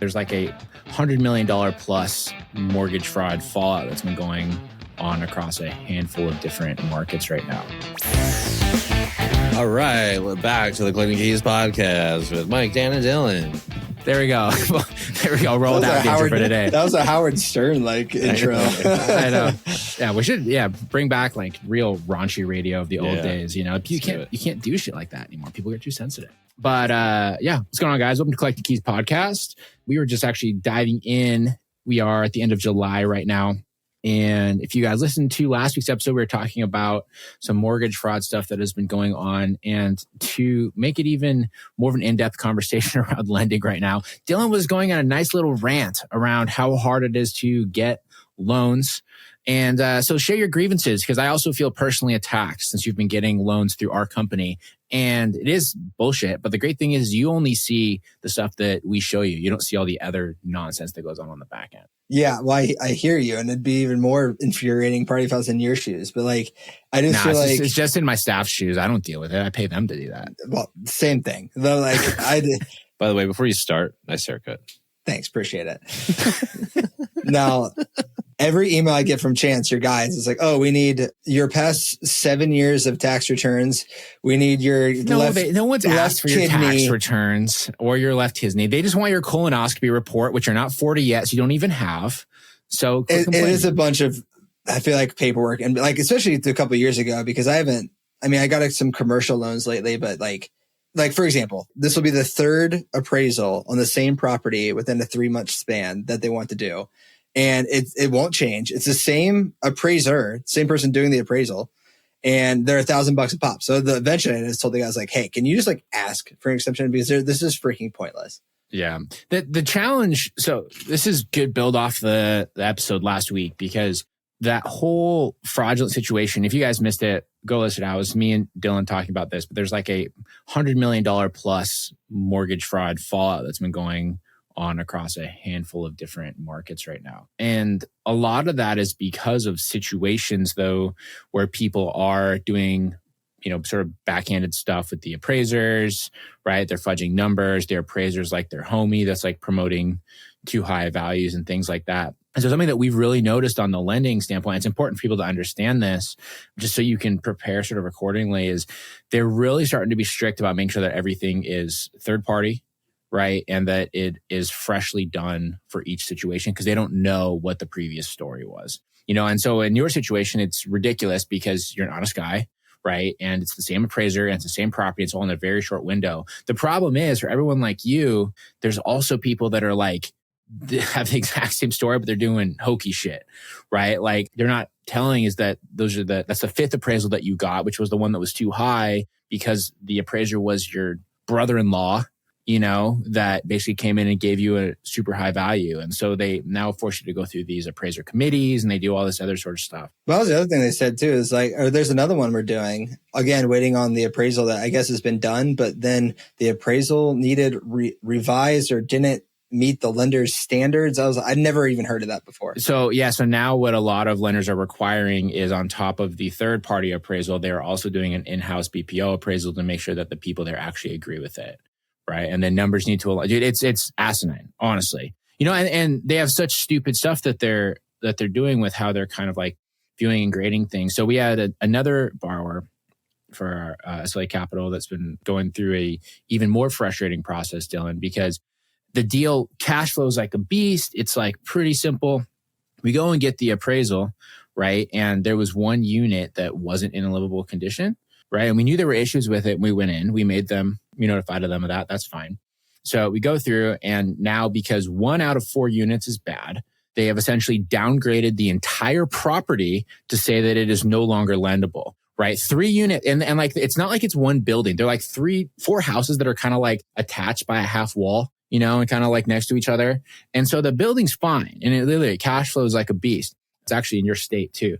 There's like a $100 million plus mortgage fraud fallout that's been going on across a handful of different markets right now. All right, we're back to the Clinton Keys podcast with Mike, Dan, and Dylan. There we go. There we go. Roll out the intro for today. That was a Howard Stern intro. I know. Yeah, we should. Yeah, bring back like real raunchy radio of the old days. You know, you can't do shit like that anymore. People get too sensitive. But yeah, what's going on, guys? Welcome to Collect the Keys podcast. We were just actually diving in. We are at the end of July right now. And if you guys listened to last week's episode, we were talking about some mortgage fraud stuff that has been going on. And to make it even more of an in-depth conversation around lending right now, Dylan was going on a nice little rant around how hard it is to get loans. And so share your grievances, because I also feel personally attacked since you've been getting loans through our company. And it is bullshit. But the great thing is you only see the stuff that we show you. You don't see all the other nonsense that goes on the back end. Yeah, well, I hear you. And it'd be even more infuriating probably if I was in your shoes. But like, I just feel like... It's just in my staff's shoes. I don't deal with it. I pay them to do that. Well, same thing. Though, like, By the way, before you start, nice haircut. Thanks, appreciate it. Now... Every email I get from Chance, your guys, is like, oh, we need your past 7 years of tax returns. We need your no one's asked for your tax returns or your left kidney. They just want your colonoscopy report, which you're not 40 yet, so you don't even have. So it is a bunch of, I feel like, paperwork. And like, especially a couple of years ago, because I got some commercial loans lately, but like, for example, this will be the third appraisal on the same property within a 3-month span that they want to do. And it won't change. It's the same appraiser, same person doing the appraisal, and they're $1,000 a pop. So eventually I just told the guys like, hey, can you just like ask for an exception, because this is freaking pointless. Yeah. The challenge. So this is good build off the episode last week, because that whole fraudulent situation, if you guys missed it, go listen. I was me and Dylan talking about this, but there's like a $100 million plus mortgage fraud fallout that's been going on across a handful of different markets right now. And a lot of that is because of situations, though, where people are doing, sort of backhanded stuff with the appraisers, right? They're fudging numbers. Their appraisers like their homie that's like promoting too high values and things like that. And so something that we've really noticed on the lending standpoint, it's important for people to understand this, just so you can prepare sort of accordingly, is they're really starting to be strict about making sure that everything is third party, right? And that it is freshly done for each situation, because they don't know what the previous story was, And so in your situation, it's ridiculous because you're an honest guy, right? And it's the same appraiser and it's the same property. It's all in a very short window. The problem is, for everyone like you, there's also people that are like, have the exact same story, but they're doing hokey shit, right? Like they're not telling is that that's the fifth appraisal that you got, which was the one that was too high because the appraiser was your brother-in-law, that basically came in and gave you a super high value. And so they now force you to go through these appraiser committees and they do all this other sort of stuff. Well, the other thing they said too is like, there's another one we're doing, again, waiting on the appraisal that I guess has been done, but then the appraisal needed revised or didn't meet the lender's standards. I'd never even heard of that before. So now what a lot of lenders are requiring is, on top of the third party appraisal, they're also doing an in-house BPO appraisal to make sure that the people there actually agree with it. Right. And then numbers need to align. Dude, it's asinine, honestly. And they have such stupid stuff that they're doing with how they're kind of like viewing and grading things. So we had another borrower for our SLA Capital that's been going through a even more frustrating process, Dylan, because the deal cash flows like a beast. It's like pretty simple. We go and get the appraisal, right? And there was one unit that wasn't in a livable condition. Right. And we knew there were issues with it. And we went in, we made them, we notified them of that. That's fine. So we go through, and now because 1 out of 4 units is bad, they have essentially downgraded the entire property to say that it is no longer lendable. Right. 3 unit. And like, it's not like it's one building. They're like 4 houses that are kind of like attached by a half wall, and kind of like next to each other. And so the building's fine. And it literally cash flows like a beast. It's actually in your state too.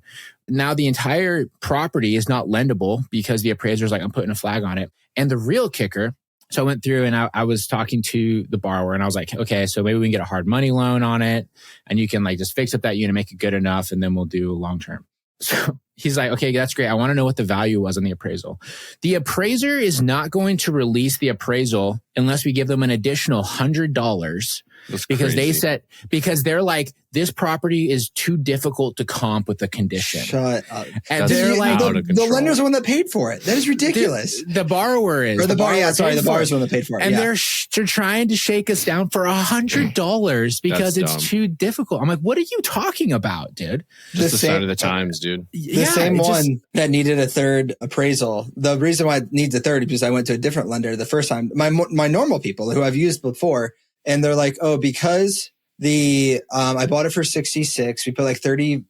Now the entire property is not lendable because the appraiser's like, I'm putting a flag on it. And the real kicker, so I went through and I was talking to the borrower and I was like, okay, so maybe we can get a hard money loan on it and you can like just fix up that unit, make it good enough, and then we'll do long term. So he's like, okay, that's great. I want to know what the value was on the appraisal. The appraiser is not going to release the appraisal unless we give them an additional $100 That's because crazy. because they're like, this property is too difficult to comp with the condition. Shut up. And they're like, out of the control. lender's the one that paid for it. That is ridiculous. The borrower is. Or the borrower paid the for borrower's it. the one that paid for it. And yeah. they're trying to shake us down for $100 because That's it's dumb. too difficult. I'm like, what are you talking about, dude? Just the same- sign of the times, dude. The same one that needed a third appraisal. The reason why it needs a third is because I went to a different lender the first time. My normal people who I've used before, and they're like, oh, because I bought it for 66, we put like 35K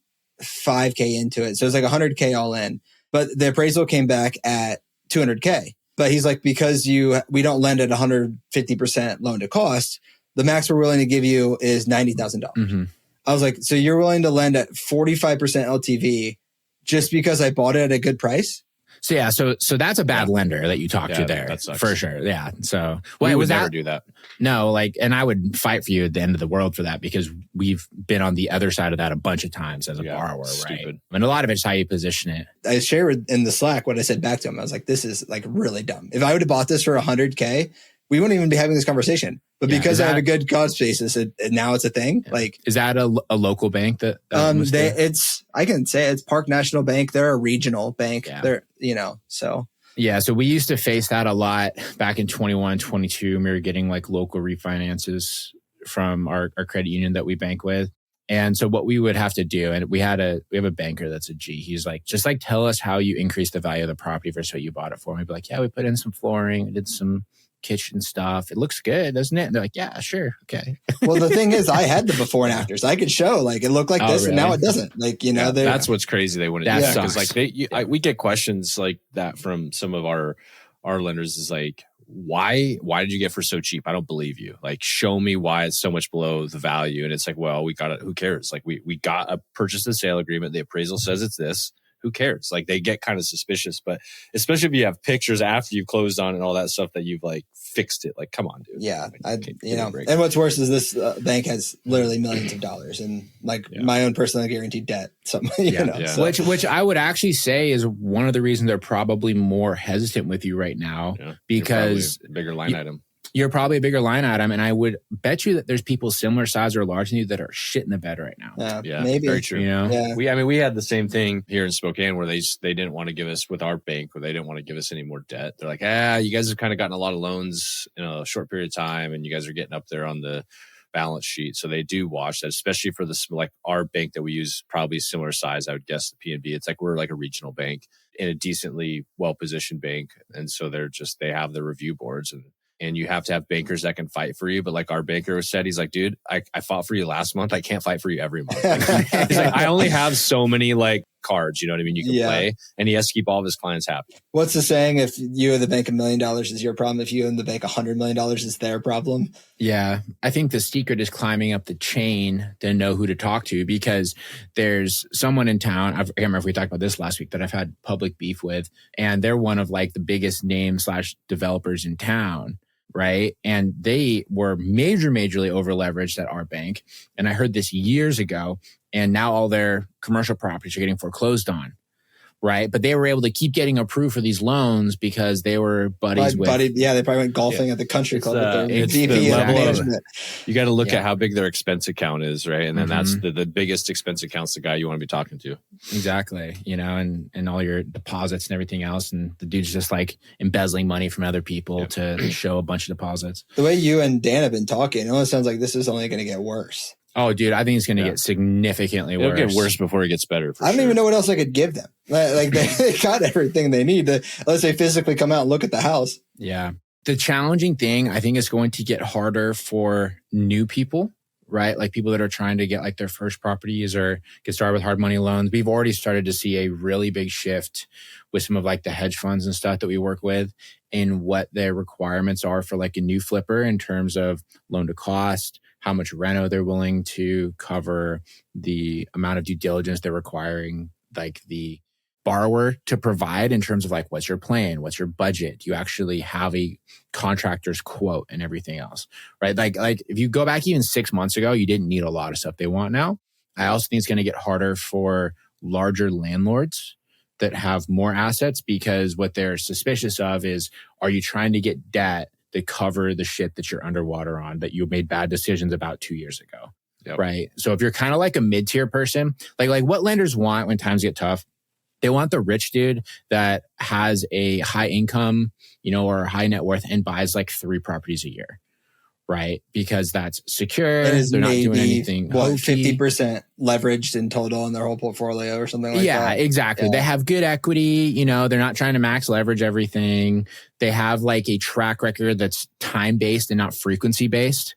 into it. So it's like 100K all in. But the appraisal came back at 200K. But he's like, because we don't lend at 150% loan to cost, the max we're willing to give you is $90,000. Mm-hmm. I was like, so you're willing to lend at 45% LTV just because I bought it at a good price? So yeah, so that's a bad lender that you talked to there, that sucks. for sure. Yeah. So We would was never that? do that. No, like, and I would fight for you at the end of the world for that because we've been on the other side of that a bunch of times as a borrower, right? Stupid. And a lot of it's how you position it. I shared in the Slack what I said back to him. I was like, this is like really dumb. If I would have bought this for 100K, we wouldn't even be having this conversation. But Yeah, because I have a good cost basis, now it's a thing. Yeah. Like, is that a local bank that I can say it's Park National Bank. They're a regional bank. Yeah. They're, so. Yeah, so we used to face that a lot back in 21, 22. We were getting like local refinances from our credit union that we bank with. And so what we would have to do, and we have a banker that's a G. He's like, just like tell us how you increase the value of the property versus what you bought it for. And we'd be like, yeah, we put in some flooring, we did some kitchen stuff. It looks good, doesn't it? And they're like, yeah, sure. Okay. Well, the thing is, I had the before and afters. I could show like it looked like this, and now it doesn't. Like, that's what's crazy. They wouldn't do that because sucks. we get questions like that from some of our lenders. Is like, why did you get for so cheap? I don't believe you. Like, show me why it's so much below the value. And it's like, well, we got it. Who cares? Like, we got a purchase and sale agreement. The appraisal says it's this. Who cares? Like, they get kind of suspicious, but especially if you have pictures after you've closed on and all that stuff that you've like fixed it. Like, come on, dude. Yeah. Like, And what's worse is this bank has literally millions of dollars and like my own personal guaranteed debt. Something, So. Which I would actually say is one of the reasons they're probably more hesitant with you right now because a bigger line item. You're probably a bigger line item, and I would bet you that there's people similar size or large than you that are shit in the bed right now. Yeah, maybe. Very true. Yeah. We had the same thing here in Spokane where they didn't want to give us with our bank, or they didn't want to give us any more debt. They're like, you guys have kind of gotten a lot of loans in a short period of time, and you guys are getting up there on the balance sheet. So they do watch that, especially for like our bank that we use, probably similar size. I would guess the PNB. It's like we're like a regional bank in a decently well positioned bank, and so they have the review boards and you have to have bankers that can fight for you. But like our banker said, he's like, dude, I fought for you last month. I can't fight for you every month. He's like, I only have so many like cards, you know what I mean? You can play, and he has to keep all of his clients happy. What's the saying? If you and the bank $1 million is your problem, if you and the bank $100 million is their problem. Yeah. I think the secret is climbing up the chain to know who to talk to, because there's someone in town. I can't remember if we talked about this last week, that I've had public beef with, and they're one of like the biggest name/developers in town. Right. And they were majorly over leveraged at our bank. And I heard this years ago, and now all their commercial properties are getting foreclosed on. Right. But they were able to keep getting approved for these loans because they were buddies with. Yeah. They probably went golfing at the country club. It's VP the level management. You got to look at how big their expense account is. Right. And then that's the biggest expense account's the guy you want to be talking to. Exactly. And all your deposits and everything else. And the dude's just like embezzling money from other people to show a bunch of deposits. The way you and Dan have been talking, it almost sounds like this is only going to get worse. Oh, dude, I think it's going to get significantly worse. It'll get worse before it gets better. I don't even know what else I could give them. Like they got everything they need unless they physically come out and look at the house. Yeah. The challenging thing, I think, is going to get harder for new people, right? Like people that are trying to get like their first properties or get started with hard money loans. We've already started to see a really big shift with some of like the hedge funds and stuff that we work with in what their requirements are for like a new flipper in terms of loan to cost, how much reno they're willing to cover, the amount of due diligence they're requiring like the borrower to provide in terms of like, what's your plan? What's your budget? Do you actually have a contractor's quote and everything else, right? Like if you go back even 6 months ago, you didn't need a lot of stuff they want now. I also think it's going to get harder for larger landlords that have more assets, because what they're suspicious of is, are you trying to get debt to cover the shit that you're underwater on, that you made bad decisions about 2 years ago. Yep. Right. So if you're kind of like a mid-tier person, like what lenders want when times get tough, they want the rich dude that has a high income, or high net worth and buys like 3 properties a year. Right. Because that's secure. They're not doing anything. 50% leveraged in total in their whole portfolio or something like that. Yeah, exactly. They have good equity. They're not trying to max leverage everything. They have like a track record that's time based and not frequency based.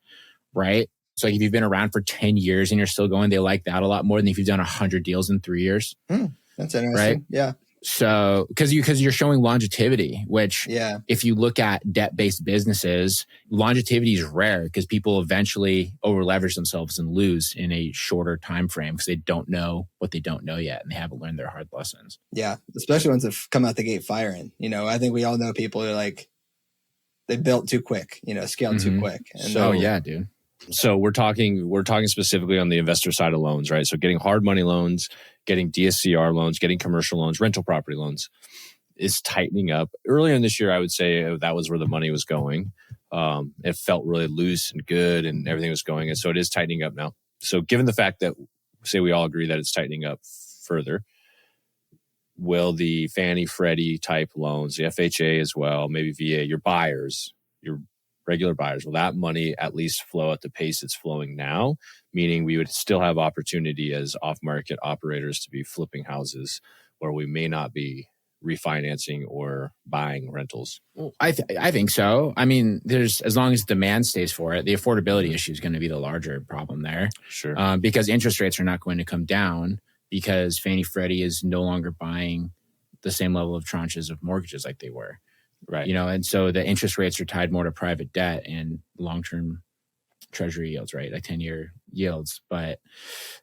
Right. So like if you've been around for 10 years and you're still going, they like that a lot more than if you've done 100 deals in 3 years. That's interesting. Right? Yeah. So, because you're showing longevity, which if you look at debt-based businesses, longevity is rare because people eventually over-leverage themselves and lose in a shorter time frame because they don't know what they don't know yet and they haven't learned their hard lessons. Yeah, especially ones that come out the gate firing. I think we all know people who are like, they built too quick, scaled too quick. And yeah, dude. So we're talking specifically on the investor side of loans, right? So getting hard money loans, getting DSCR loans, getting commercial loans, rental property loans is tightening up. Earlier in this year, I would say that was where the money was going. It felt really loose and good and everything was going. And so it is tightening up now. So given the fact that, say we all agree that it's tightening up further, will the Fannie Freddie type loans, the FHA as well, maybe VA, your buyers, your regular buyers, will that money at least flow at the pace it's flowing now? Meaning we would still have opportunity as off-market operators to be flipping houses where we may not be refinancing or buying rentals. Well, I think so. I mean, as long as demand stays for it, the affordability issue is going to be the larger problem there. Sure. Because interest rates are not going to come down because Fannie Freddie is no longer buying the same level of tranches of mortgages like they were. Right. And so the interest rates are tied more to private debt and long-term treasury yields, right? Like 10-year yields. But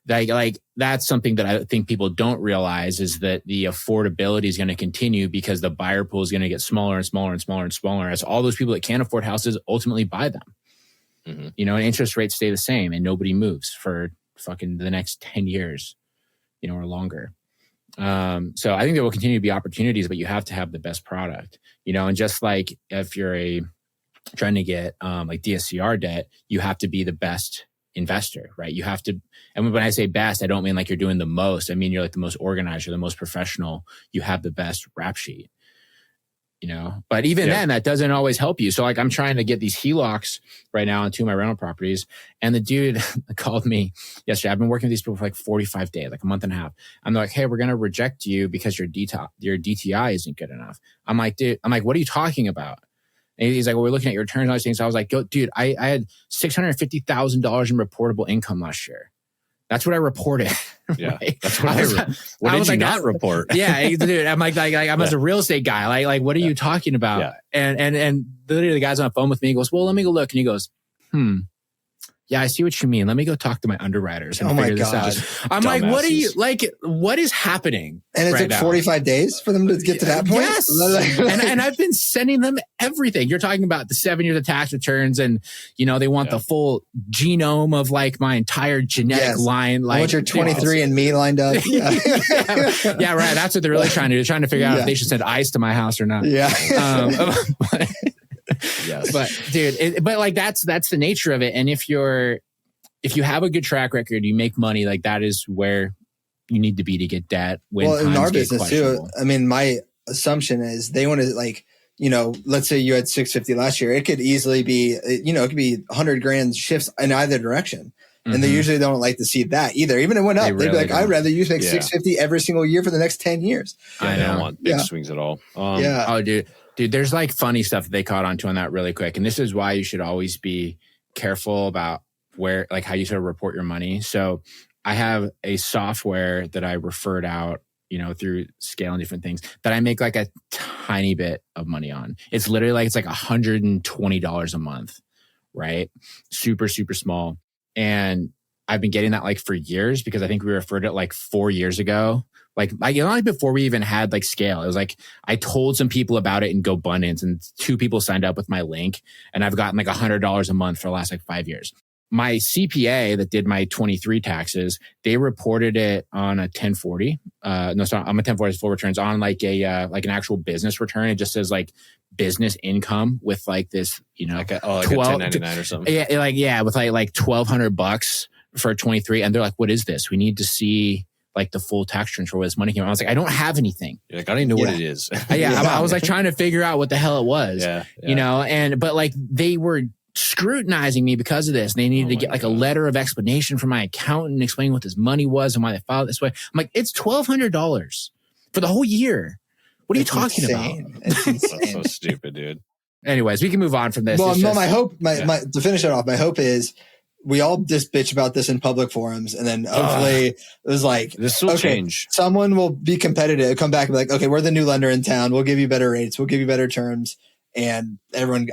that's something that I think people don't realize is that the affordability is going to continue because the buyer pool is going to get smaller and smaller and smaller and smaller as all those people that can't afford houses ultimately buy them. And interest rates stay the same and nobody moves for fucking the next 10 years, or longer. So I think there will continue to be opportunities, but you have to have the best product, and just like if you're trying to get like DSCR debt, you have to be the best investor, right? You have to, and when I say best, I don't mean like you're doing the most. I mean, you're like the most organized, you're the most professional, you have the best rap sheet, but even then that doesn't always help you. So like I'm trying to get these HELOCs right now on 2 of my rental properties. And the dude called me yesterday. I've been working with these people for like 45 days, like a month and a half. I'm like, hey, we're going to reject you because your DTI isn't good enough. I'm like, dude, what are you talking about? And he's like, well, we're looking at your returns and all these things. So I was like, dude, I had $650,000 in reportable income last year. That's what I reported. Yeah, right? That's what what did you not report? Yeah, dude, I'm like I'm as a real estate guy. Like, what are you talking about? Yeah. And literally the guy's on the phone with me. He goes, well, let me go look. And he goes, yeah, I see what you mean. Let me go talk to my underwriters and figure this out. I'm like, what is happening? And it took 45 days for them to get to that point? Yes. and I've been sending them everything. You're talking about the 7 years of tax returns and, they want the full genome of like my entire genetic line. Like, I want your 23 and me lined up. Yeah, right. That's what they're really trying to do. They're trying to figure out if they should send ice to my house or not. Yeah. Yes. But dude, that's the nature of it. And if you have a good track record, you make money, like that is where you need to be to get debt. When in our business too, I mean, my assumption is they want to like, let's say you had 650 last year, it could easily be, it could be 100 grand shifts in either direction. And they usually don't like to see that either. Even if it went up, they'd be like, I'd rather you make 650 every single year for the next 10 years. I don't want big swings at all. Oh, dude, there's like funny stuff that they caught onto on that really quick. And this is why you should always be careful about how you sort of report your money. So I have a software that I referred out, through scale and different things that I make like a tiny bit of money on. It's literally it's like $120 a month, right? Super, super small. And I've been getting that like for years because I think we referred it like 4 years ago. Like before we even had like scale, it was like I told some people about it in GoBundance and 2 people signed up with my link and I've gotten like $100 a month for the last like 5 years. my CPA that did my 23 taxes, they reported it on a 1040. No, sorry, on a 1040 full returns on like an actual business return. It just says like business income with like this, like a 1099 or something. Yeah, with like $1,200 for 23. And they're like, what is this? We need to see like the full tax transfer where this money came out. I was like, I don't have anything. You're like, I don't even know what it is. I was like trying to figure out what the hell it was, yeah. But like they were scrutinizing me because of this. They needed to get like a letter of explanation from my accountant explaining what this money was and why they filed it this way. I'm like, it's $1,200 for the whole year. What are you talking about? It's insane. That's so stupid, dude. Anyways, we can move on from this. Well, my hope, to finish it off, my hope is we all just bitch about this in public forums, and then hopefully it was like, this will change. Someone will be competitive, come back and be like, okay, we're the new lender in town. We'll give you better rates. We'll give you better terms. And everyone,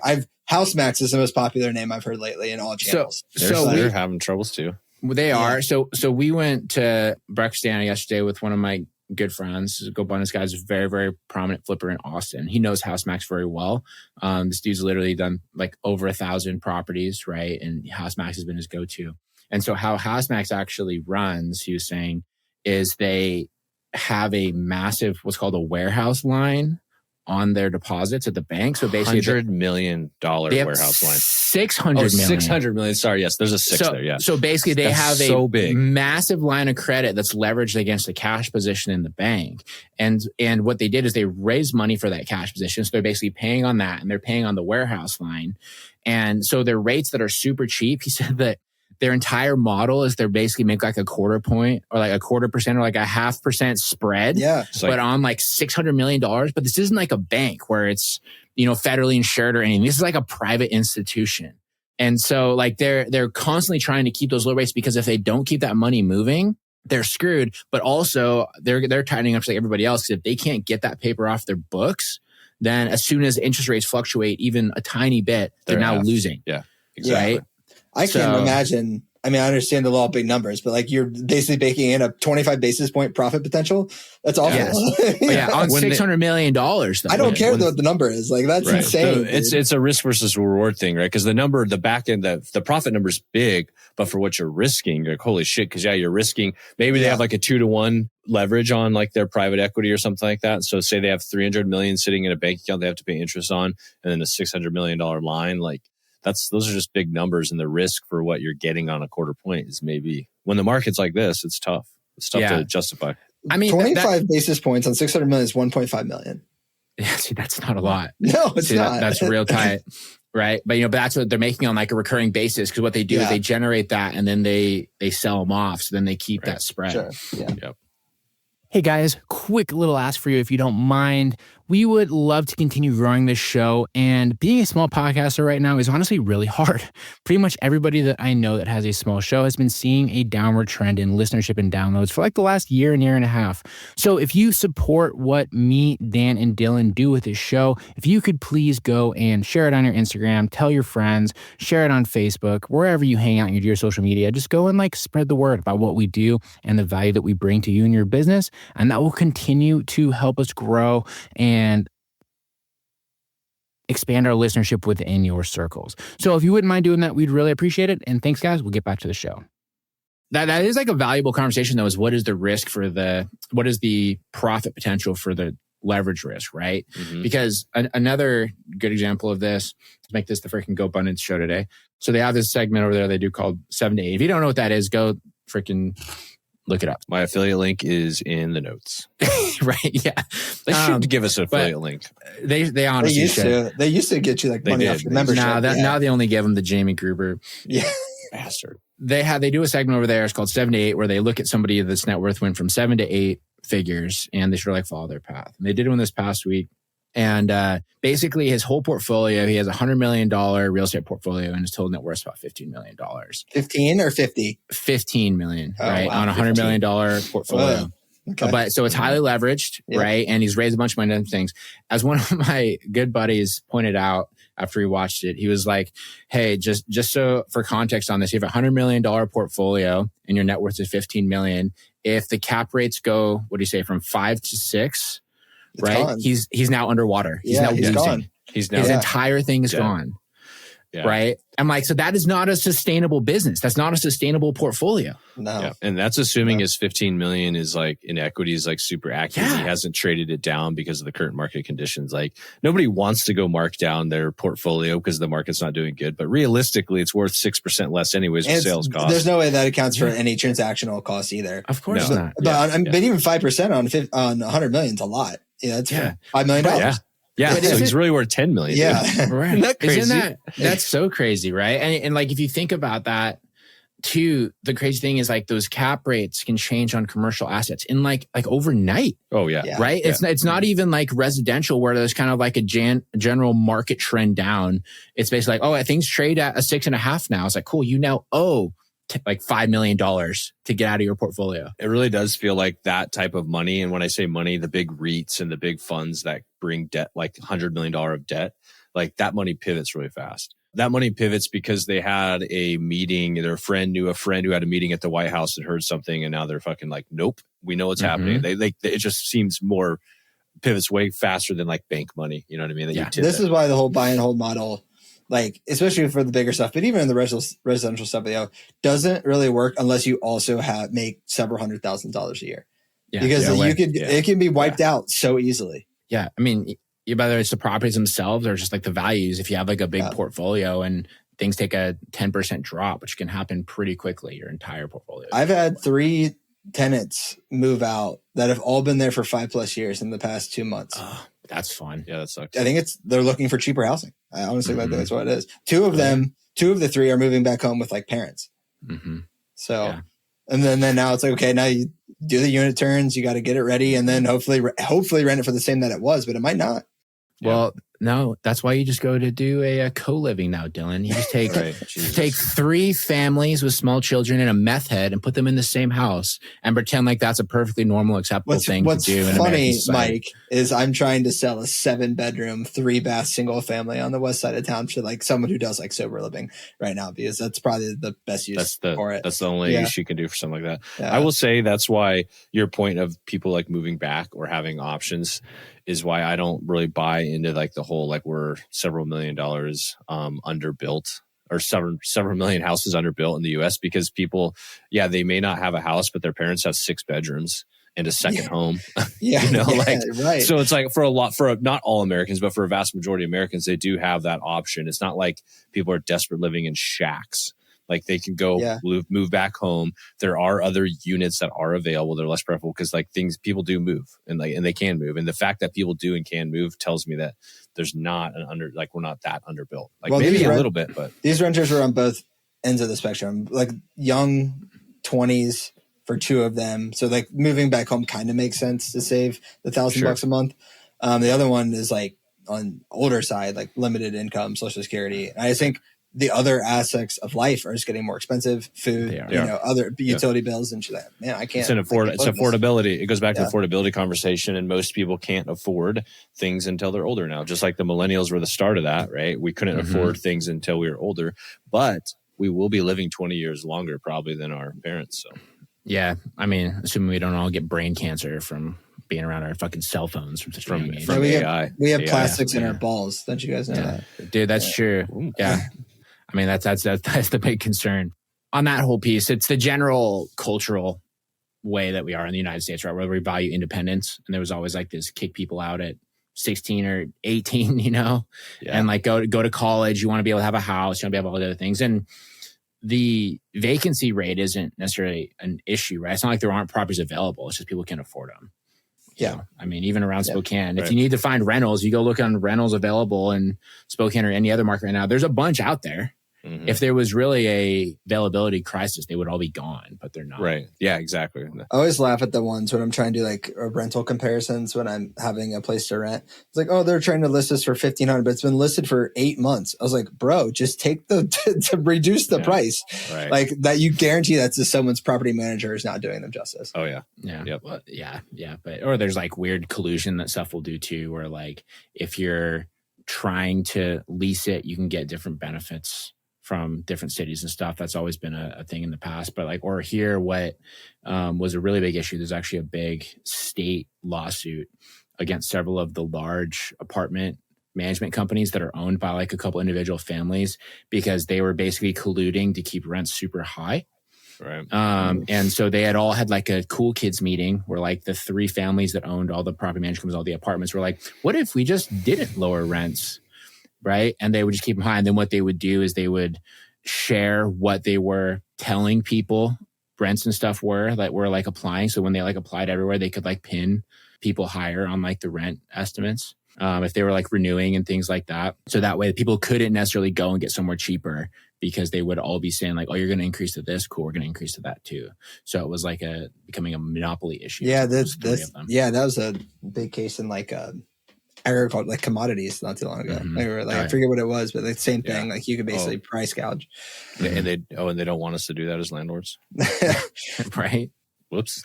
Housemax is the most popular name I've heard lately in all channels. So they're having troubles too. They are. So we went to breakfast yesterday with one of my good friends. Go Bonus guy's a very, very prominent flipper in Austin. He knows Housemax very well. This dude's literally done like over 1,000 properties, right? And Housemax has been his go-to. And so how Housemax actually runs, he was saying, is they have a massive, what's called a warehouse line on their deposits at the bank. So basically $100 million warehouse line. 600 million. 600 million. Sorry. Yes. There's a six there. Yeah. So basically they have a massive line of credit that's leveraged against the cash position in the bank. And what they did is they raised money for that cash position. So they're basically paying on that and they're paying on the warehouse line. And so their rates that are super cheap, he said that their entire model is they're basically make like a 1/4 point or like a 1/4% or like a 0.5% spread. Yeah. But on like $600 million. But this isn't like a bank where it's, federally insured or anything. This is like a private institution. And so like they're constantly trying to keep those low rates because if they don't keep that money moving, they're screwed. But also they're tightening up like everybody else. If they can't get that paper off their books, then as soon as interest rates fluctuate even a tiny bit, they're now losing. Yeah. Exactly. Right? I can't imagine. I mean, I understand the law of big numbers, but like you're basically baking in a 25 basis point profit potential. That's awful. Yes. On $600 million. Though, I don't care what the number is. Like that's insane. So it's a risk versus reward thing, right? Because the back end, the profit number is big, but for what you're risking, you're like, holy shit. Because you're risking. Maybe they have like a 2-to-1 leverage on like their private equity or something like that. So say they have 300 million sitting in a bank account they have to pay interest on, and then a $600 million line, like. Those are just big numbers, and the risk for what you're getting on a 1/4 point is maybe when the market's like this, it's tough. It's tough to justify. I mean, 25 basis points on 600 million is 1.5 million. Yeah, see, that's not a lot. No, it's not. That's real tight, right? But that's what they're making on like a recurring basis because what they do is they generate that and then they sell them off, so then they keep that spread. Sure. Yeah. Yep. Hey guys, quick little ask for you if you don't mind. We would love to continue growing this show, and being a small podcaster right now is honestly really hard. Pretty much everybody that I know that has a small show has been seeing a downward trend in listenership and downloads for like the last year and a half. So if you support what me, Dan, and Dylan do with this show, if you could please go and share it on your Instagram, tell your friends, share it on Facebook, wherever you hang out in your social media, just go and like spread the word about what we do and the value that we bring to you and your business. And that will continue to help us grow and expand our listenership within your circles. So if you wouldn't mind doing that, we'd really appreciate it. And thanks, guys. We'll get back to the show. That is like a valuable conversation, though, is what is the risk what is the profit potential for the leverage risk, right? Mm-hmm. Because another good example of this, to make this the freaking Go Abundance show today. So they have this segment over there they do called 7 to 8. If you don't know what that is, go freaking look it up. My affiliate link is in the notes. Right? Yeah. They should give us an affiliate link. They honestly should. They used to get you like money off your membership. Now they only give them the Jamie Gruber. Yeah. Bastard. They do a segment over there. It's called 7 to 8, where they look at somebody that's net worth went from 7 to 8 figures, and they sort of like follow their path. And they did one this past week. And basically his whole portfolio, he has a $100 million real estate portfolio, and his total net worth is about $15 million. 15 or 50? 15 million, right? Wow, on a $100 million portfolio. Okay. But so it's highly leveraged, right? And he's raised a bunch of money on things. As one of my good buddies pointed out after he watched it, he was like, hey, just so for context on this, you have a $100 million portfolio and your net worth is 15 million. If the cap rates go, what do you say, from 5 to 6, right? Gone. He's now underwater. He's now losing. Gone. His entire thing is gone. Yeah. Right. I'm like, so that is not a sustainable business. That's not a sustainable portfolio. No. Yeah. And that's assuming his 15 million is like in equities, like super accurate. Yeah. He hasn't traded it down because of the current market conditions. Like nobody wants to go mark down their portfolio because the market's not doing good. But realistically, it's worth 6% less anyways with sales costs. There's no way that accounts for any transactional costs either. Of course No. not. But even 5% on 100 million is a lot. That's $5 million. Yeah. Yeah. But So is he's it- really worth 10 million. Yeah. dude. Right. Isn't that crazy? That's so crazy, right? And like if you think about that too, the crazy thing is like those cap rates can change on commercial assets in like overnight, Oh, yeah. Yeah. right? It's not even like residential where there's kind of like a general market trend down. It's basically like, things trade at a 6.5 now. It's like, cool, you now owe like $5 million to get out of your portfolio. It really does feel like that type of money. And when I say money, the big REITs and the big funds that bring debt, like $100 million of debt, like that money pivots really fast. That money pivots because they had a meeting. Their friend knew a friend who had a meeting at the White House and heard something. And now they're fucking like, nope, we know what's happening. It just seems more pivots way faster than like bank money. You know what I mean? This is why the whole buy and hold model, like, especially for the bigger stuff, but even in the residential stuff, doesn't really work unless you also make several $100,000s a year. Yeah. Because it can be wiped out so easily. Yeah. I mean, whether it's the properties themselves or just like the values, if you have like a big portfolio and things take a 10% drop, which can happen pretty quickly, your entire portfolio. I've had 3 tenants move out that have all been there for 5+ years in the past 2 months. Oh, that's fun. Yeah, that sucks. I think they're looking for cheaper housing. I honestly think that's what it is. 2 of the 3 are moving back home with like parents. Mm-hmm. So, and then now it's like, okay, now you do the unit turns, you got to get it ready, and then hopefully rent it for the same that it was, but it might not. Well, no, that's why you just go to do a co-living now, Dylan. You just take take 3 families with small children and a meth head and put them in the same house and pretend like that's a perfectly normal, acceptable thing to do. What's funny, Mike, is I'm trying to sell a 7-bedroom, 3-bath single family on the west side of town to like someone who does like sober living right now, because that's probably the best use for it. That's the only use you can do for something like that. Yeah. I will say that's why your point of people like moving back or having options is why I don't really buy into like the whole, like we're several $1 million underbuilt or several million houses underbuilt in the US, because people, they may not have a house, but their parents have 6 bedrooms and a second home. Right. So it's like for not all Americans, but for a vast majority of Americans, they do have that option. It's not like people are desperate living in shacks. Like they can go move back home. There are other units that are available. They're less preferable because like people do move and they can move. And the fact that people do and can move tells me that there's not we're not that underbuilt. Like maybe a little bit, but these renters are on both ends of the spectrum, like young 20s for 2 of them. So like moving back home kind of makes sense to save the $1,000 a month. The other one is like on older side, like limited income, Social Security. And I think the other aspects of life are just getting more expensive. Food, other utility bills, and shit. Man, I can't. It's affordability. It goes back to the affordability conversation, and most people can't afford things until they're older now. Just like the millennials were the start of that, right? We couldn't afford things until we were older, but we will be living 20 years longer probably than our parents. So, yeah, I mean, assuming we don't all get brain cancer from being around our fucking cell phones from such a young age. From AI. We have plastics in our balls. Don't you guys know that? Dude, that's true. Ooh. Yeah. I mean, that's the big concern. On that whole piece, it's the general cultural way that we are in the United States, right? Where we value independence. And there was always like this kick people out at 16 or 18, and like go to college. You want to be able to have a house. You want to be able to have all the other things. And the vacancy rate isn't necessarily an issue, right? It's not like there aren't properties available. It's just people can't afford them. Yeah. I mean, even around Spokane, if you need to find rentals, you go look on rentals available in Spokane or any other market right now. There's a bunch out there. Mm-hmm. If there was really a availability crisis, they would all be gone, but they're not. Right. Yeah, exactly. I always laugh at the ones when I'm trying to do like rental comparisons when I'm having a place to rent. It's like, oh, they're trying to list this for $1,500, but it's been listed for 8 months. I was like, bro, just take to reduce the price. Right. Like that, you guarantee that's just someone's property manager is not doing them justice. Oh yeah. Yeah. Yep. Well, yeah. But, or there's like weird collusion that stuff will do too, where like if you're trying to lease it, you can get different benefits from different cities and stuff. That's always been a thing in the past. But like, or here, what was a really big issue, there's actually a big state lawsuit against several of the large apartment management companies that are owned by like a couple individual families because they were basically colluding to keep rents super high. Right. And so they had all had like a cool kids meeting where like the 3 families that owned all the property management companies, all the apartments were like, what if we just didn't lower rents? Right. And they would just keep them high. And then what they would do is they would share what they were telling people rents and stuff were that were like applying. So when they like applied everywhere, they could like pin people higher on like the rent estimates. If they were like renewing and things like that. So that way people couldn't necessarily go and get somewhere cheaper because they would all be saying like, oh, you're going to increase to this. Cool. We're going to increase to that too. So it was like becoming a monopoly issue. Yeah. That was a big case in like, agriculture, like commodities not too long ago. They were like, I forget what it was, but the same thing. Like you could basically price gouge. And they don't want us to do that as landlords. Right. Whoops.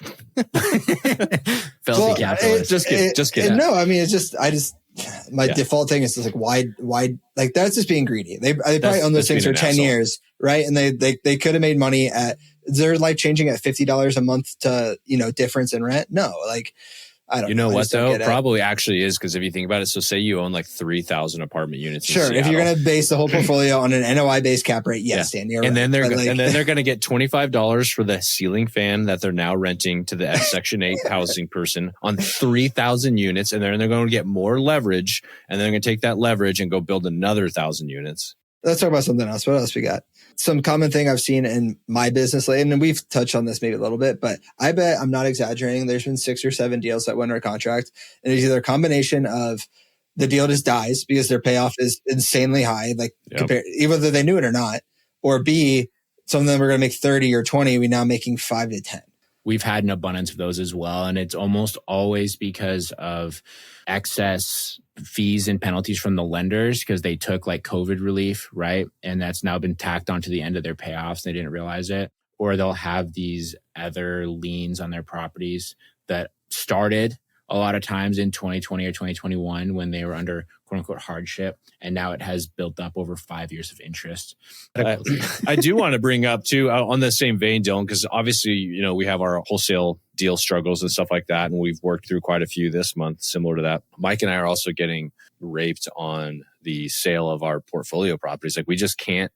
Filthy capitalist. Just kidding. No, I mean, my default thing is just like, why, like that's just being greedy. They probably own those things for 10 years. Right. And they could have made money they're like changing at $50 a month to, difference in rent. No, like, I don't know. You know what though? Probably actually is because if you think about it, so say you own like 3,000 apartment units. Sure. If you're going to base the whole portfolio on an NOI based cap rate, yes, Dan, you're and right. Then they're going to get $25 for the ceiling fan that they're now renting to the Section 8 housing person on 3,000 units. And then they're going to get more leverage and they're going to take that leverage and go build another 1,000 units. Let's talk about something else. What else we got? Some common thing I've seen in my business lately, and we've touched on this maybe a little bit, but I bet I'm not exaggerating. There's been 6 or 7 deals that went under contract, and it's either a combination of the deal just dies because their payoff is insanely high, like even whether they knew it or not, or B, some of them are going to make 30 or 20. We're now making 5 to 10. We've had an abundance of those as well. And it's almost always because of excess fees and penalties from the lenders because they took like COVID relief, right? And that's now been tacked onto the end of their payoffs. They didn't realize it. Or they'll have these other liens on their properties that started a lot of times in 2020 or 2021 when they were under quote unquote hardship. And now it has built up over 5 years of interest. I do want to bring up too, on the same vein, Dylan, because obviously, we have our wholesale deal struggles and stuff like that. And we've worked through quite a few this month, similar to that. Mike and I are also getting raped on the sale of our portfolio properties. Like we just can't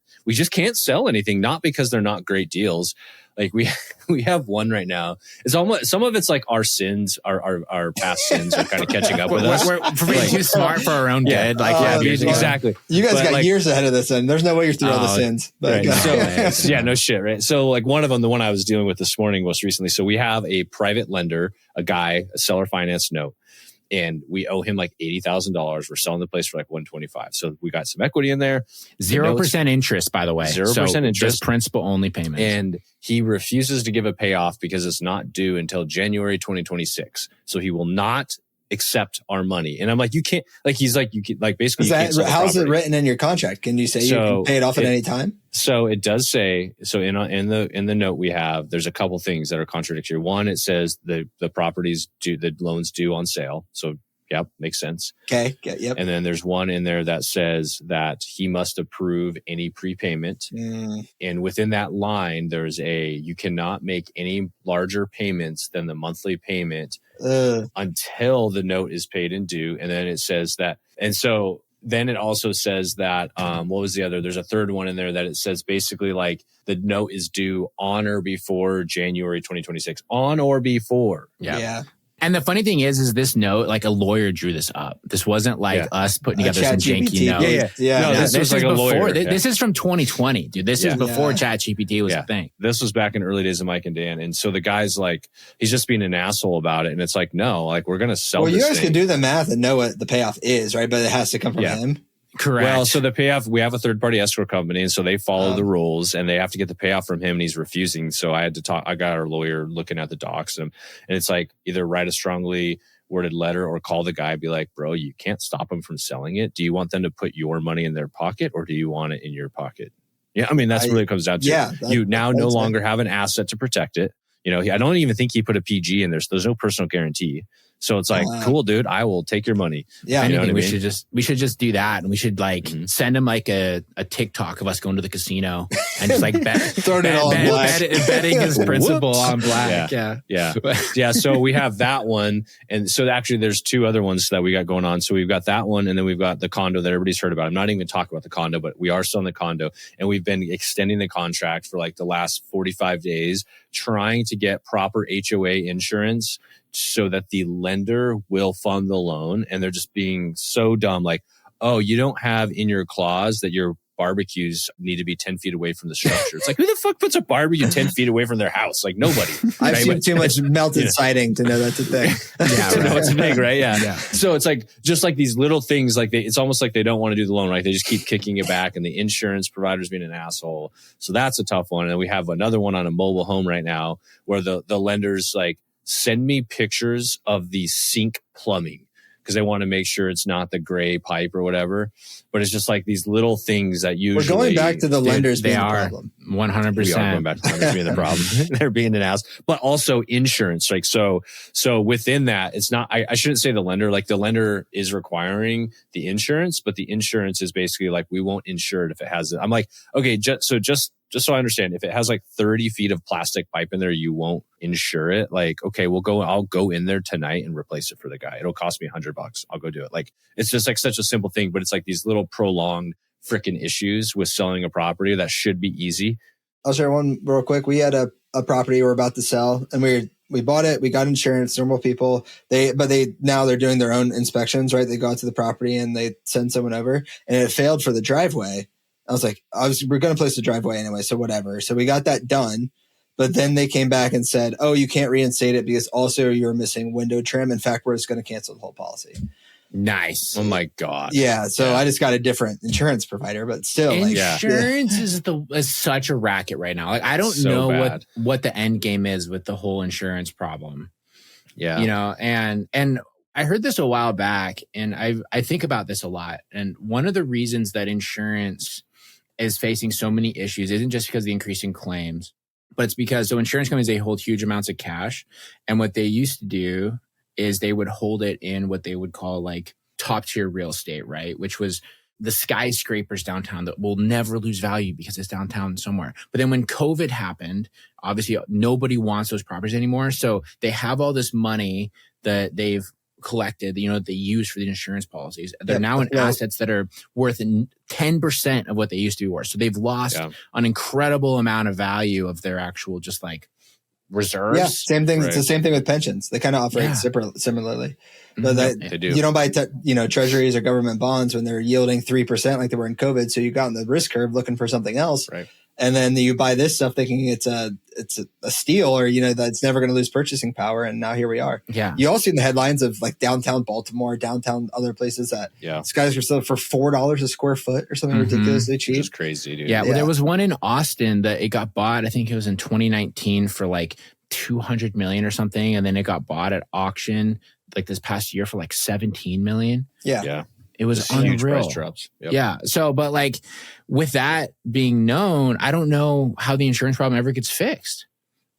sell anything, not because they're not great deals. Like we have one right now. It's almost, some of it's like our sins, our past sins are kind of catching up with us. We're being too smart for our own good. Exactly. You guys got years ahead of this, and there's no way you're through all the sins. But right. No shit, right? So like one of them, the one I was dealing with this morning most recently. So we have a private lender, a seller finance note. And we owe him like $80,000. We're selling the place for like $125,000. So we got some equity in there. 0% interest, by the way. 0% interest. Just principal only payment. And he refuses to give a payoff because it's not due until January 2026. So he will not accept our money. And I'm like, you can't, like, he's like, you can, like, basically, how's it written in your contract? Can you say you can pay it off at any time? So it does say, so in the note we have, there's a couple things that are contradictory. One, it says the properties due, the loans due on sale. So yep, makes sense. Okay. Yep. And then there's one in there that says that he must approve any prepayment. And within that line, there's you cannot make any larger payments than the monthly payment until the note is paid and due. And then it says that, and so then it also says that, what was the other? There's a third one in there that it says basically like the note is due on or before January 2026. On or before. Yeah. And the funny thing is this note, like a lawyer drew this up. This wasn't like us putting together some janky notes. No, this was like a lawyer. This is from 2020, dude. This is before ChatGPT was a thing. This was back in early days of Mike and Dan. And so the guy's like, he's just being an asshole about it. And it's like, no, like we're going to sell this thing. Well, you guys can do the math and know what the payoff is, right? But it has to come from him. Correct. Well, so the payoff, we have a third party escrow company, and so they follow the rules and they have to get the payoff from him, and he's refusing. So I got our lawyer looking at the docs, and it's like either write a strongly worded letter or call the guy and be like, bro, you can't stop them from selling it. Do you want them to put your money in their pocket or do you want it in your pocket? Yeah. I mean, that's really it comes down to. You now no longer have an asset to protect it. I don't even think he put a PG in there. So there's no personal guarantee. So it's like, cool, dude, I will take your money. Yeah. If You know anything, what I mean? we should just do that, and we should like send him like a TikTok of us going to the casino and just like Throwing it all on black. betting his principal on black. Yeah. So we have that one. And so actually there's two other ones that we got going on. So we've got that one, and then we've got the condo that everybody's heard about. I'm not even going to talk about the condo, but we are still in the condo, and we've been extending the contract for like the last 45 days, trying to get proper HOA insurance so that the lender will fund the loan. And they're just being so dumb. Like, oh, you don't have in your clause that your barbecues need to be 10 feet away from the structure. It's like, who the fuck puts a barbecue 10 feet away from their house? Like, nobody. I've seen too much melted siding to know that's a thing. To know it's big, right? Yeah. So it's like, just like these little things, like it's almost like they don't want to do the loan, right? They just keep kicking it back, and the insurance provider's being an asshole. So that's a tough one. And we have another one on a mobile home right now where the lender's like, send me pictures of the sink plumbing, because they want to make sure it's not the gray pipe or whatever. But it's just like these little things that usually... We're going back to the lenders being the problem. 100%. We are going back to the lenders being the problem. They're being an ass. But also insurance. Like, so within that, it's not... I shouldn't say the lender. Like, the lender is requiring the insurance, but the insurance is basically like, we won't insure it if it has it. I'm like, okay, just so I understand, if it has like 30 feet of plastic pipe in there, you won't insure it. Like, okay, I'll go in there tonight and replace it for the guy. It'll cost me $100. I'll go do it. Like, it's just like such a simple thing, but it's like these little prolonged freaking issues with selling a property that should be easy. I'll share one real quick. We had a property we're about to sell, and we bought it. We got insurance, normal people. Now they're doing their own inspections, right? They go out to the property and they send someone over, and it failed for the driveway. I was like, we're going to place the driveway anyway, so whatever. So we got that done. But then they came back and said, oh, you can't reinstate it because also you're missing window trim. In fact, we're just going to cancel the whole policy. Nice. Oh my God. Yeah. So I just got a different insurance provider, but still. Insurance is such a racket right now. Like, I don't know what the end game is with the whole insurance problem. Yeah. You know, and I heard this a while back, and I think about this a lot. And one of the reasons that insurance is facing so many issues isn't just because of the increasing claims, but it's because insurance companies, they hold huge amounts of cash. And what they used to do is they would hold it in what they would call like top tier real estate, right? Which was the skyscrapers downtown that will never lose value because it's downtown somewhere. But then when COVID happened, obviously nobody wants those properties anymore. So they have all this money that they've collected, that they use for the insurance policies. They're now in assets that are worth 10% of what they used to be worth. So they've lost an incredible amount of value of their actual just like reserves. Yeah, same thing. Right. It's the same thing with pensions. They kind of operate similarly. But they do. You don't buy treasuries or government bonds when they're yielding 3% like they were in COVID. So you got on the risk curve looking for something else. Right. And then you buy this stuff thinking it's a steal, or that's never going to lose purchasing power. And now here we are. Yeah. You all seen the headlines of like downtown Baltimore, downtown other places that guys are selling for $4 a square foot or something ridiculously cheap. Which is crazy, dude. Yeah. Well, there was one in Austin that it got bought. I think it was in 2019 for like $200 million or something, and then it got bought at auction like this past year for like $17 million. Yeah. It was unreal. Huge price drops. Yep. Yeah. So, but like with that being known, I don't know how the insurance problem ever gets fixed,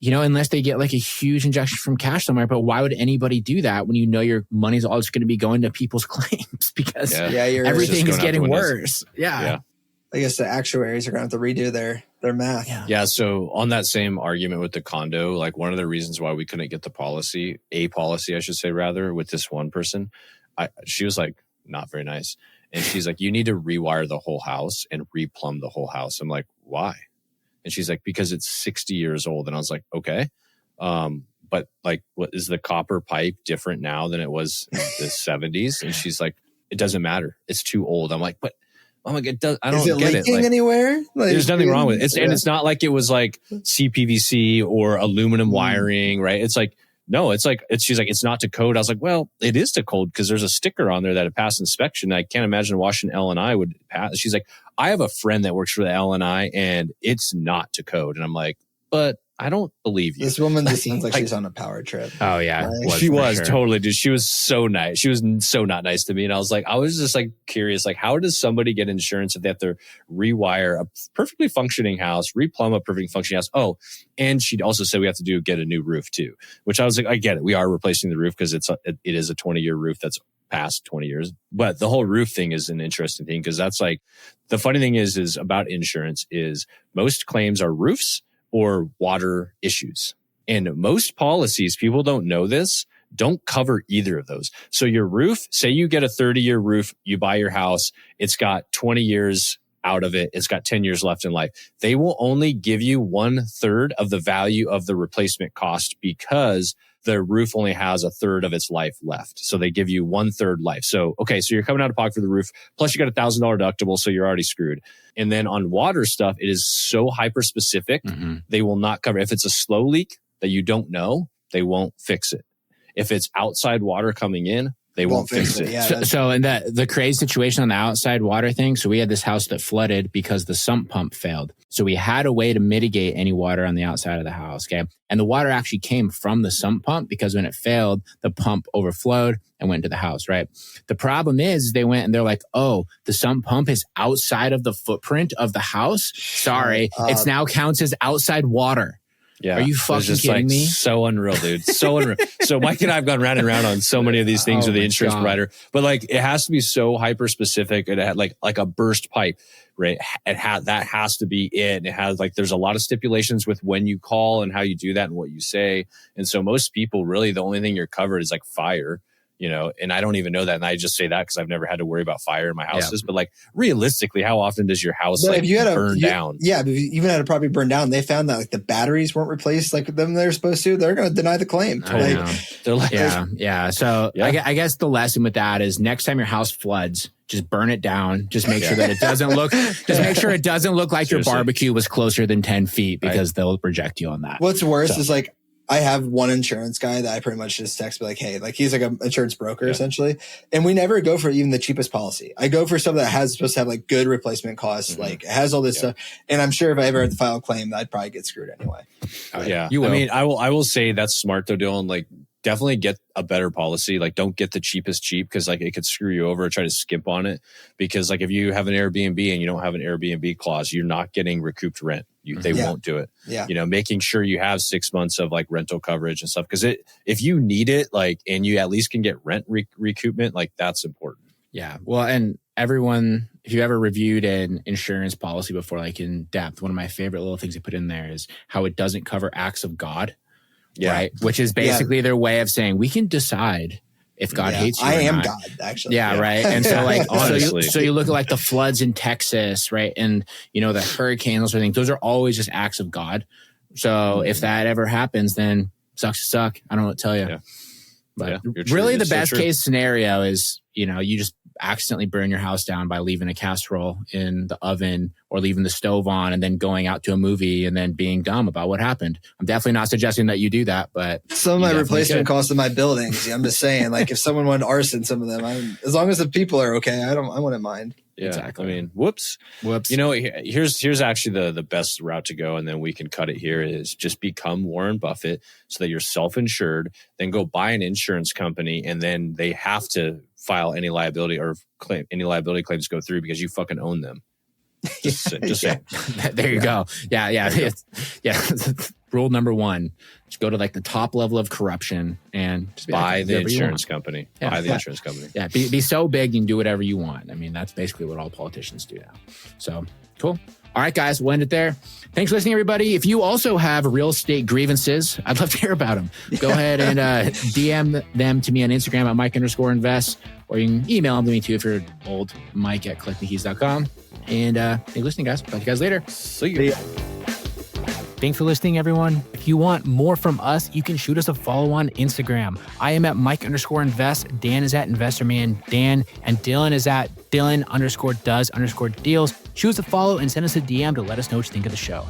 unless they get like a huge injection from cash somewhere. But why would anybody do that when your money's all just going to be going to people's claims because everything is getting worse? Yeah. I guess the actuaries are going to have to redo their math. Yeah. So on that same argument with the condo, like one of the reasons why we couldn't get the policy, I should say rather, with this one person, she was like, not very nice. And she's like, you need to rewire the whole house and replumb the whole house. I'm like, why? And she's like, because it's 60 years old. And I was like, okay. But like, what is the copper pipe different now than it was in the 70s? And she's like, it doesn't matter. It's too old. I'm like, but oh my God, I don't get it. Like, anywhere? Like, there's nothing wrong with it. And it's not like it was like CPVC or aluminum wiring, right? It's like, no, she's like, it's not to code. I was like, well, it is to code because there's a sticker on there that it passed inspection. I can't imagine Washington L&I would pass. She's like, I have a friend that works for the L&I and it's not to code. And I'm like, but I don't believe you. This woman just seems like she's on a power trip. Oh yeah, Right? She was sure. totally, dude. She was so nice. She was so not nice to me. And I was just like curious, like, how does somebody get insurance if they have to rewire a perfectly functioning house, replumb a perfectly functioning house? Oh, and she also said we have to get a new roof too, which I was like, I get it. We are replacing the roof because it is a 20-year roof that's past 20 years. But the whole roof thing is an interesting thing because that's like, the funny thing is about insurance is most claims are roofs or water issues. And most policies, people don't know this, don't cover either of those. So your roof, say you get a 30-year roof, you buy your house, it's got 20 years out of it, it's got 10 years left in life. They will only give you 1/3 of the value of the replacement cost because the roof only has 1/3 of its life left. So they give you 1/3 life. So, okay, so you're coming out of pocket for the roof, plus you got $1,000 deductible, so you're already screwed. And then on water stuff, it is so hyper specific, they will not cover. If it's a slow leak that you don't know, they won't fix it. If it's outside water coming in, they won't fix it. Yeah, So in the crazy situation on the outside water thing, so we had this house that flooded because the sump pump failed. So we had a way to mitigate any water on the outside of the house, okay? And the water actually came from the sump pump because when it failed, the pump overflowed and went to the house, right? The problem is they went and they're like, oh, the sump pump is outside of the footprint of the house. Sorry, it now counts as outside water. Yeah. Are you fucking kidding me? So unreal, dude. So unreal. So Mike and I have gone round and round on so many of these things with the insurance provider, but like it has to be so hyper specific. It had like a burst pipe, right? That has to be it. And it has like, there's a lot of stipulations with when you call and how you do that and what you say. And so most people really, the only thing you're covered is like fire. And I don't even know that. And I just say that because I've never had to worry about fire in my houses. Yeah. But like realistically, how often does your house burn down? Yeah, but if you even had a property burned down, they found that like the batteries weren't replaced like them they're supposed to. They're going to deny the claim. They're like, yeah. So yeah. I guess the lesson with that is next time your house floods, just burn it down. Just make sure that it doesn't look. Just make sure it doesn't look like your barbecue was closer than 10 feet because they'll reject you on that. What's worse is like, I have one insurance guy that I pretty much just text, be like, hey, like he's like an insurance broker essentially. And we never go for even the cheapest policy. I go for something that has supposed to have like good replacement costs. Like it has all this stuff. And I'm sure if I ever had to file a claim, I'd probably get screwed anyway. You will. I mean, I will say that's smart though, Dylan. Like definitely get a better policy. Like don't get the cheapest cheap because like it could screw you over. Try to skimp on it because like if you have an Airbnb and you don't have an Airbnb clause, you're not getting recouped rent. They won't do it. Yeah. Making sure you have 6 months of like rental coverage and stuff. Cause if you need it, like, and you at least can get rent recoupment, like that's important. Yeah. Well, and everyone, if you ever reviewed an insurance policy before, like in depth, one of my favorite little things they put in there is how it doesn't cover acts of God. Yeah. Right. Which is basically their way of saying we can decide if God hates you. I am not. God, actually. Yeah, right. And so like honestly. so you look at like the floods in Texas, right? And the hurricanes, those sort of things, those are always just acts of God. So if that ever happens, then sucks to suck. I don't know what to tell you. Yeah. But really the best case scenario is, you just accidentally burn your house down by leaving a casserole in the oven or leaving the stove on and then going out to a movie and then being dumb about what happened. I'm definitely not suggesting that you do that, but some of my replacement costs of my buildings. I'm just saying, like if someone wanted to arson some of them, as long as the people are okay, I wouldn't mind. Yeah, exactly. I mean, whoops. Here's actually the best route to go, and then we can cut it here, is just become Warren Buffett so that you're self-insured, then go buy an insurance company, and then they have to file any liability or claim any liability claims go through because you fucking own them. Just say. There you go. Yeah. Rule number 1, just go to like the top level of corruption and just buy the insurance company. Yeah, buy the insurance company. Yeah. Be so big you can do whatever you want. I mean, that's basically what all politicians do now. So cool. All right, guys, we'll end it there. Thanks for listening, everybody. If you also have real estate grievances, I'd love to hear about them. Go ahead and DM them to me on Instagram at Mike_invest, or you can email them to me too if you're old, Mike@collectingkeys.com. And thanks for listening, guys. Talk to you guys later. See you. Thanks for listening, everyone. If you want more from us, you can shoot us a follow on Instagram. I am at Mike_invest. Dan is at InvestorManDan. And Dylan is at Dylan_does_deals. Shoot us a follow and send us a DM to let us know what you think of the show.